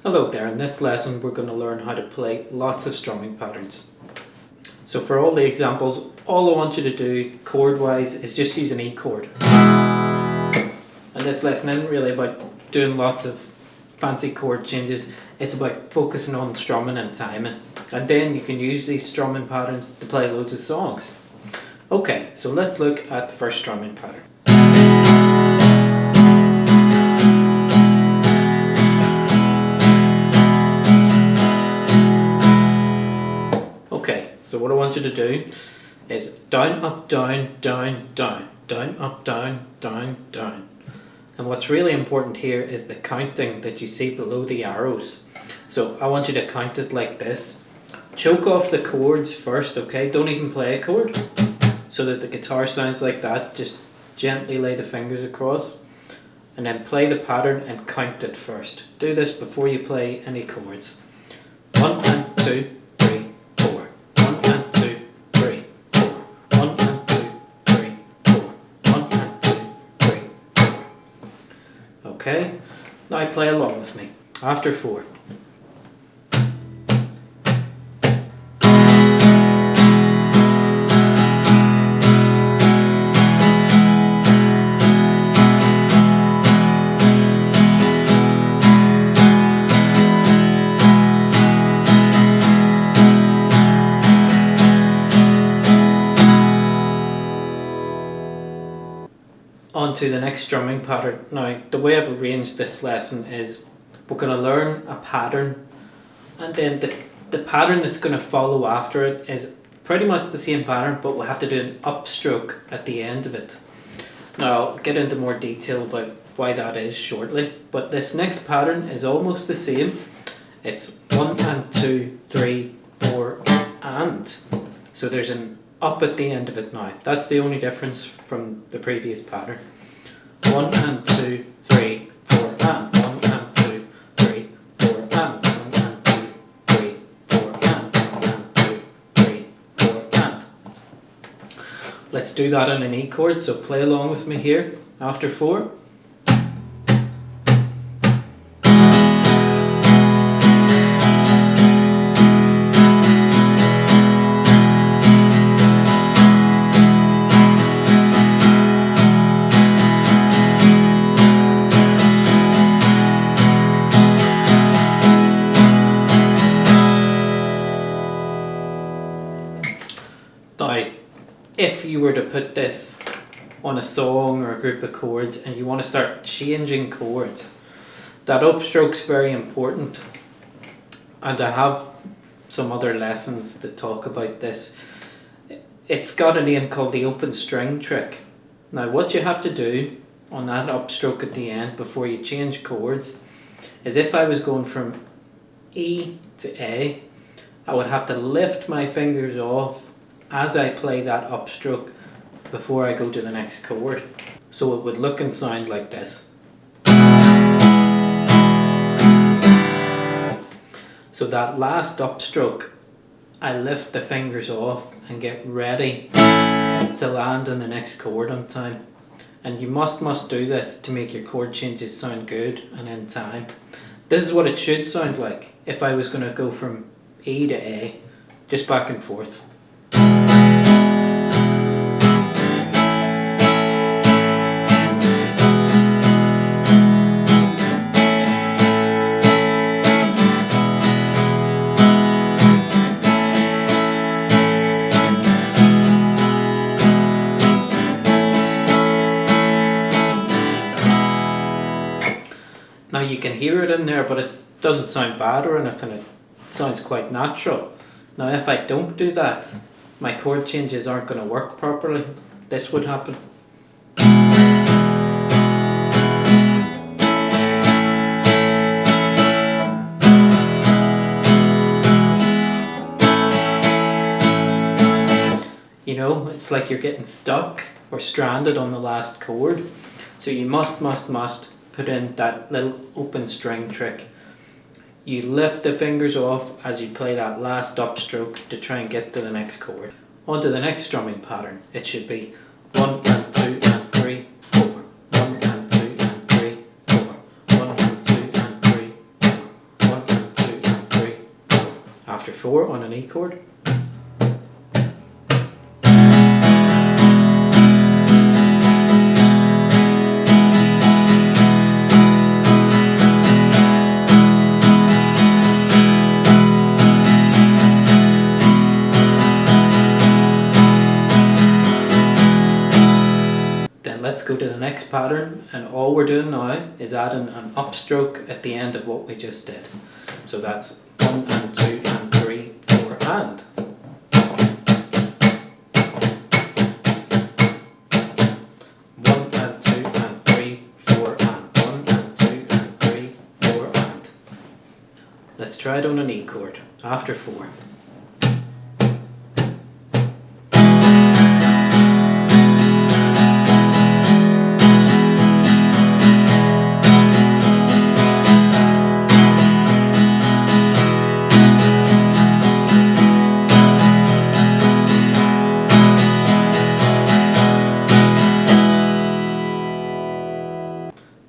Hello there, in this lesson we're going to learn how to play lots of strumming patterns. So for all the examples, all I want you to do chord wise is just use an E chord. And this lesson isn't really about doing lots of fancy chord changes, it's about focusing on strumming and timing. And then you can use these strumming patterns to play loads of songs. Okay, so let's look at the first strumming pattern. Okay, so what I want you to do is down, up, down, down, down, down, up, down, down, down. And what's really important here is the counting that you see below the arrows. So I want you to count it like this. Choke off the chords first, okay? Don't even play a chord. So that the guitar sounds like that, just gently lay the fingers across. And then play the pattern and count it first. Do this before you play any chords. 1 and 2. 4. Okay, now play along with me. After 4. On to the next strumming pattern. Now, the way I've arranged this lesson is we're going to learn a pattern, and then the pattern that's going to follow after it is pretty much the same pattern, but we'll have to do an upstroke at the end of it. Now, I'll get into more detail about why that is shortly, but this next pattern is almost the same. It's 1 and 2, 3, 4, and. So there's an up at the end of it now. That's the only difference from the previous pattern. 1 and 2, 3, 4, and 1 and 2, 3, 4, and 1 and 2, 3, 4, and 1 and 2, 3, 4, and. Let's do that on an E chord, so play along with me here. After 4. Now, if you were to put this on a song or a group of chords and you want to start changing chords, that upstroke's very important. And I have some other lessons that talk about this. It's got a name called the open string trick. Now, what you have to do on that upstroke at the end before you change chords is, if I was going from E to A, I would have to lift my fingers off as I play that upstroke before I go to the next chord. So it would look and sound like this. So that last upstroke, I lift the fingers off and get ready to land on the next chord on time. And you must do this to make your chord changes sound good and in time. This is what it should sound like if I was going to go from E to A, just back and forth. Now you can hear it in there, but it doesn't sound bad or anything, it sounds quite natural. Now if I don't do that, my chord changes aren't going to work properly. This would happen. You know, it's like you're getting stuck or stranded on the last chord. So you must put in that little open string trick. You lift the fingers off as you play that last upstroke to try and get to the next chord. On to the next strumming pattern. It should be 1 and 2 and 3, 4. 1 and 2 and 3, 4. 1 and 2 and 3, 4. 1 After 4 on an E chord. Let's go to the next pattern, and all we're doing now is adding an upstroke at the end of what we just did. So that's 1 and 2 and 3, 4 and. 1 and 2 and 3, 4 and. 1 and 2 and 3, 4 and. Let's try it on an E chord after 4.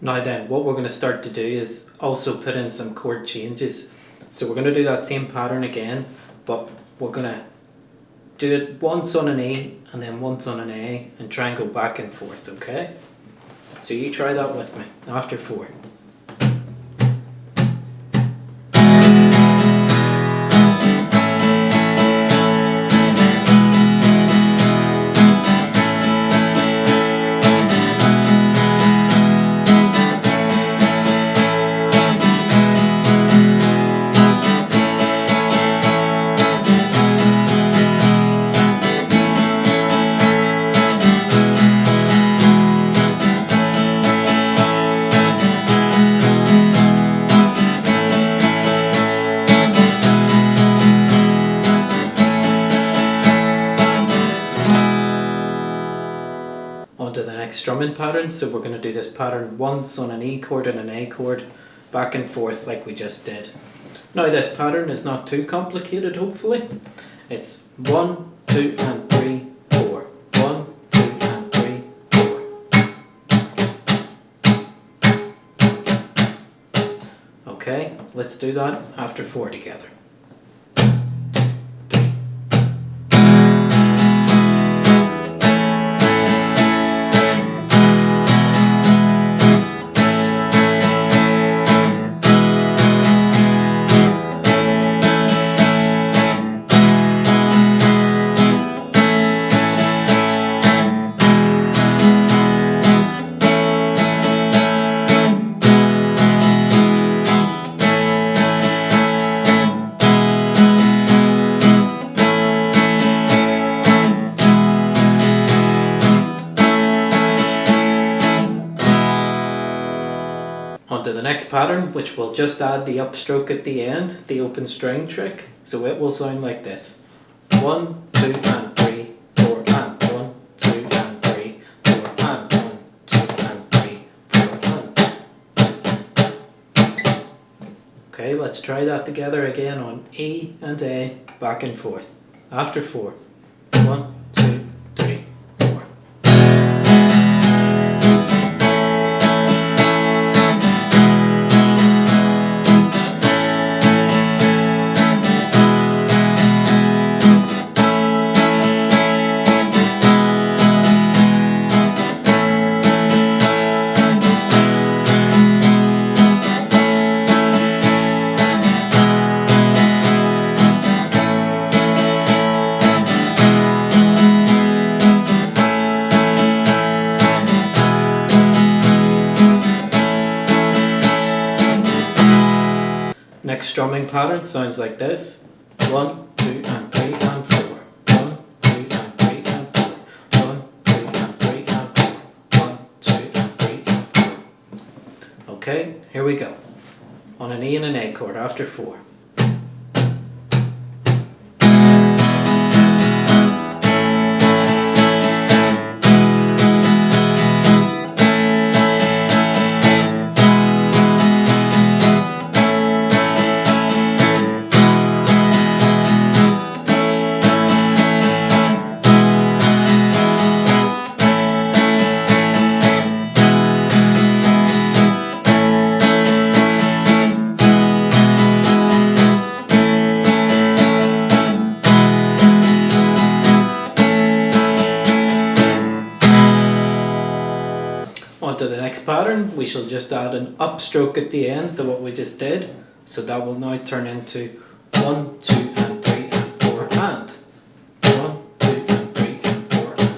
Now then, what we're going to start to do is also put in some chord changes. So we're going to do that same pattern again, but we're going to do it once on an E and then once on an A and try and go back and forth, okay? So you try that with me after 4. Onto the next strumming pattern. So we're going to do this pattern once on an E chord and an A chord, back and forth like we just did. Now this pattern is not too complicated, hopefully. It's 1, 2 and 3, 4. 1, 2 and 3, 4. Okay, let's do that after 4 together. Onto the next pattern, which will just add the upstroke at the end, the open string trick. So it will sound like this. 1, 2 and 3, 4 and. 1, 2 and 3, 4 and. 1, 2 and 3, 4 and. Okay, let's try that together again on E and A, back and forth. After 4. 1, 2, 3, 4. Next strumming pattern sounds like this. 1, 2 and 3 and 4. 1, 2 and 3 and 4. 1, 2 and 3 and 4. 1, 2 and 3 and 4. Okay, here we go. On an E and an A chord after 4. pattern, we shall just add an upstroke at the end to what we just did. So that will now turn into 1, 2, and 3, and 4, and 1, 2, and 3, and 4, and.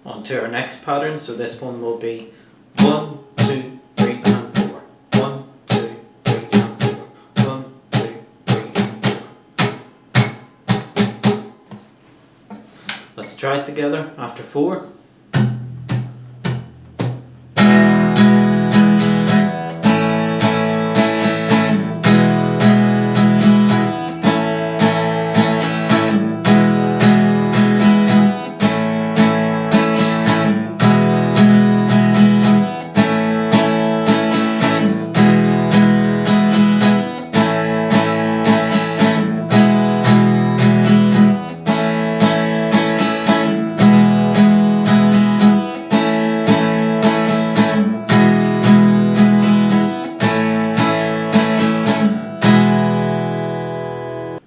On to our next pattern, so this one will be 1, 2, 3, and 4. 1, 2, 3, and 4. 1, 2, 3, and 4. Let's try it together after 4.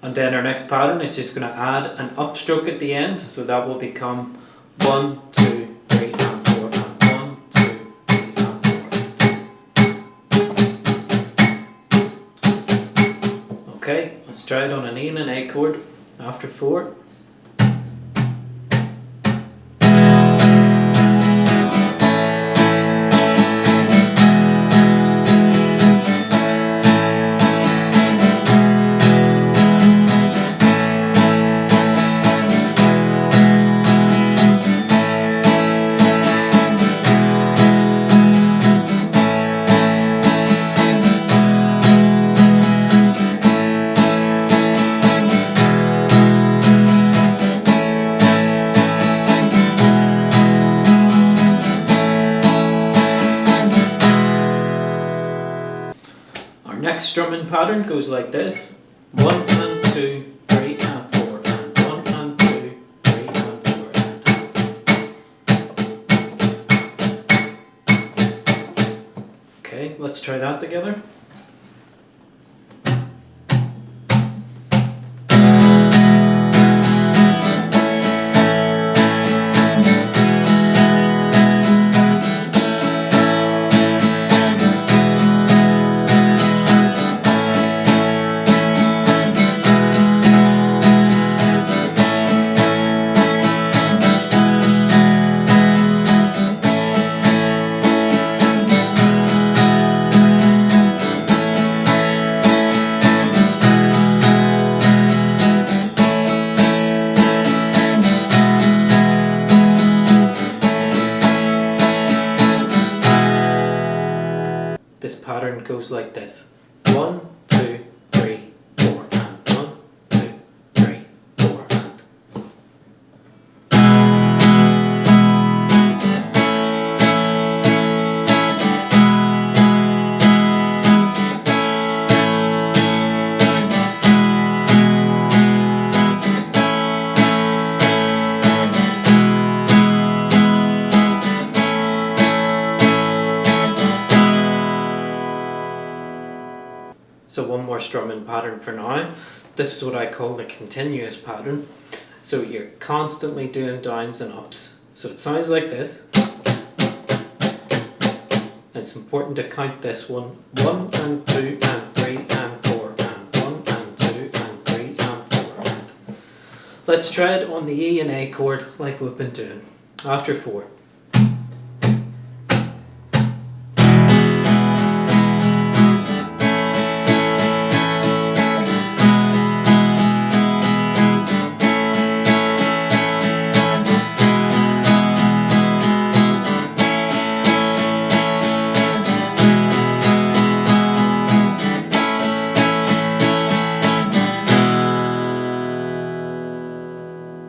And then our next pattern is just going to add an upstroke at the end, so that will become 1, 2, 3, and 4, and 1, 2, 3, and 4. Okay, let's try it on an E and an A chord after 4. Next strumming pattern goes like this: 1 and 2, 3 and 4, and 1 and 2, 3 and 4, and. Okay, let's try that together. This pattern goes like this: 1, 2, 3, 4, and 1, 2, 3, 4, and. So one more strumming pattern for now. This is what I call the continuous pattern. So you're constantly doing downs and ups. So it sounds like this. It's important to count this one: 1 and 2 and 3 and 4 and 1 and 2 and 3 and 4 and. Let's try it on the E and A chord like we've been doing after 4.